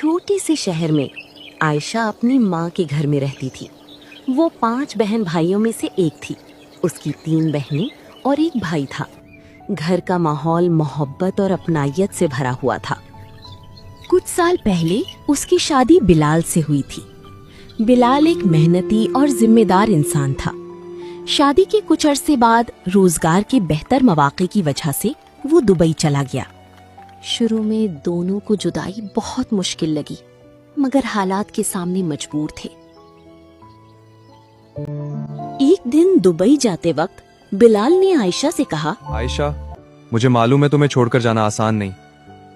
छोटे से शहर में आयशा अपनी माँ के घर में रहती थी। वो 5 बहन भाइयों में से एक थी। उसकी 3 बहनें और एक भाई था। घर का माहौल मोहब्बत और अपनायत से भरा हुआ था। कुछ साल पहले उसकी शादी बिलाल से हुई थी। बिलाल एक मेहनती और जिम्मेदार इंसान था। शादी के कुछ अरसे बाद रोजगार के बेहतर मौके की वजह से वो दुबई चला गया। शुरू में दोनों को जुदाई बहुत मुश्किल लगी, मगर हालात के सामने मजबूर थे। एक दिन दुबई जाते वक्त बिलाल ने आयशा से कहा, आयशा, मुझे मालूम है तुम्हें छोड़कर जाना आसान नहीं,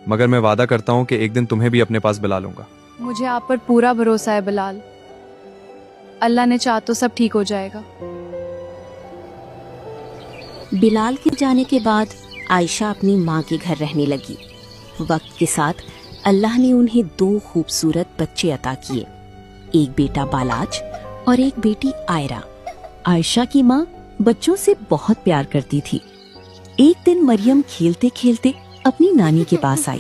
मगर मैं वादा करता हूँ कि एक दिन तुम्हें भी अपने पास बुला लूंगा। मुझे आप पर पूरा भरोसा है बिलाल। अल्लाह ने चाहा तो सब ठीक हो जाएगा। बिलाल के जाने के बाद आयशा अपनी माँ के घर रहने लगी। वक्त के साथ अल्लाह ने उन्हें 2 खूबसूरत बच्चे अता किए, एक बेटा बालाज और एक बेटी आयरा। आयशा की माँ बच्चों से बहुत प्यार करती थी। एक दिन मरियम खेलते खेलते अपनी नानी के पास आई।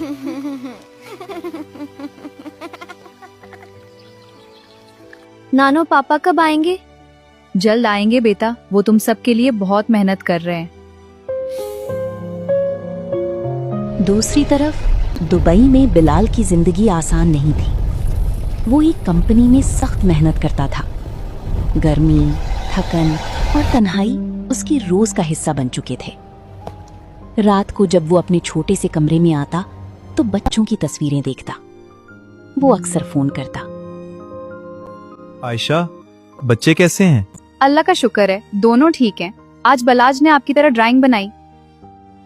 नानो, पापा कब आएंगे? जल्द आएंगे बेटा, वो तुम सबके लिए बहुत मेहनत कर रहे हैं। दूसरी तरफ दुबई में बिलाल की जिंदगी आसान नहीं थी। वो एक कंपनी में सख्त मेहनत करता था। गर्मी, थकन और तन्हाई उसकी रोज का हिस्सा बन चुके थे। रात को जब वो अपने छोटे से कमरे में आता तो बच्चों की तस्वीरें देखता। वो अक्सर फोन करता। आयशा, बच्चे कैसे हैं? अल्लाह का शुक्र है, दोनों ठीक हैं। आज बलाज ने आपकी तरह ड्राइंग बनाई।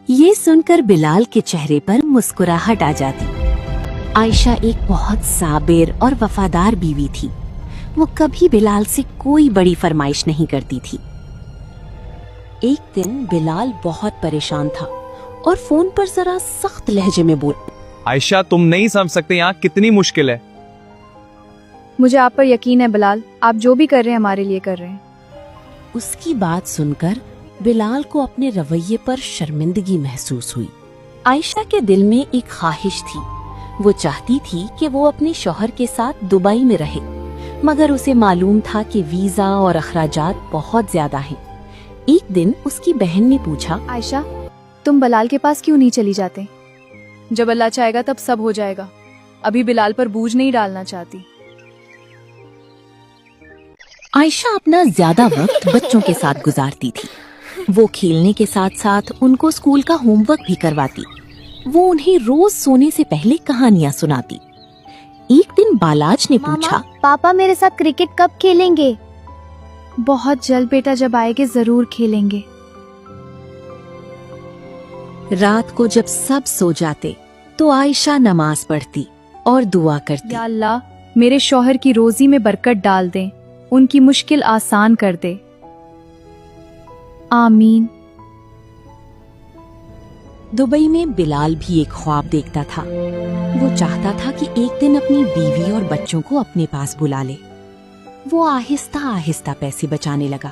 ये सुनकर बिलाल के चेहरे पर मुस्कुराहट आ जाती। आयशा एक बहुत साबिर और वफादार बीवी थी। वो कभी बिलाल से कोई बड़ी फरमाइश नहीं करती थी। एक दिन बिलाल बहुत परेशान था और फोन पर जरा सख्त लहजे में बोल, आयशा, तुम नहीं समझ सकते यहाँ कितनी मुश्किल है। मुझे आप पर यकीन है बिलाल, आप जो भी कर रहे हैं हमारे लिए कर रहे हैं। उसकी बात सुनकर बिलाल को अपने रवैये पर शर्मिंदगी महसूस हुई। आयशा के दिल में एक ख्वाहिश थी। वो चाहती थी कि वो अपने शौहर के साथ दुबई में रहे, मगर उसे मालूम था कि वीजा और अखराजात बहुत ज्यादा हैं। एक दिन उसकी बहन ने पूछा, आयशा, तुम बिलाल के पास क्यों नहीं चली जाते? जब अल्लाह चाहेगा तब सब हो जाएगा। अभी बिलाल पर बोझ नहीं डालना चाहती। आयशा अपना ज्यादा वक्त बच्चों के साथ गुजारती थी। वो खेलने के साथ साथ उनको स्कूल का होमवर्क भी करवाती। वो उन्हें रोज सोने से पहले कहानियाँ सुनाती। एक दिन बालाज ने पूछा, पापा मेरे साथ क्रिकेट कब खेलेंगे? बहुत जल्द बेटा, जब आएंगे जरूर खेलेंगे। रात को जब सब सो जाते तो आयशा नमाज पढ़ती और दुआ करती। या अल्लाह, मेरे शौहर की रोजी में बरकत डाल दे, उनकी मुश्किल आसान कर दे। आमीन। दुबई में बिलाल भी एक ख्वाब देखता था। वो चाहता था कि एक दिन अपनी बीवी और बच्चों को अपने पास बुला ले। वो आहिस्ता आहिस्ता पैसे बचाने लगा।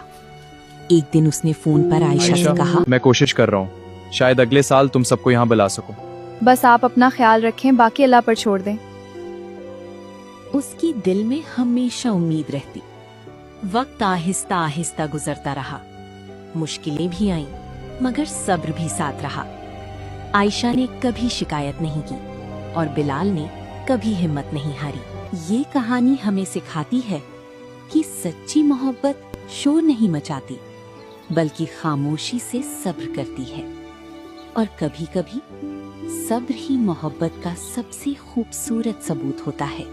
एक दिन उसने फोन पर आयशा से कहा, मैं कोशिश कर रहा हूँ, शायद अगले साल तुम सबको यहाँ बुला सकूं। बस आप अपना ख्याल रखें, बाकी अल्लाह पर छोड़ दें। उसकी दिल में हमेशा उम्मीद रहती। वक्त आहिस्ता आहिस्ता गुजरता रहा। मुश्किलें भी आईं, मगर सब्र भी साथ रहा। आयशा ने कभी शिकायत नहीं की और बिलाल ने कभी हिम्मत नहीं हारी। ये कहानी हमें सिखाती है कि सच्ची मोहब्बत शोर नहीं मचाती, बल्कि खामोशी से सब्र करती है। और कभी-कभी सब्र ही मोहब्बत का सबसे खूबसूरत सबूत होता है।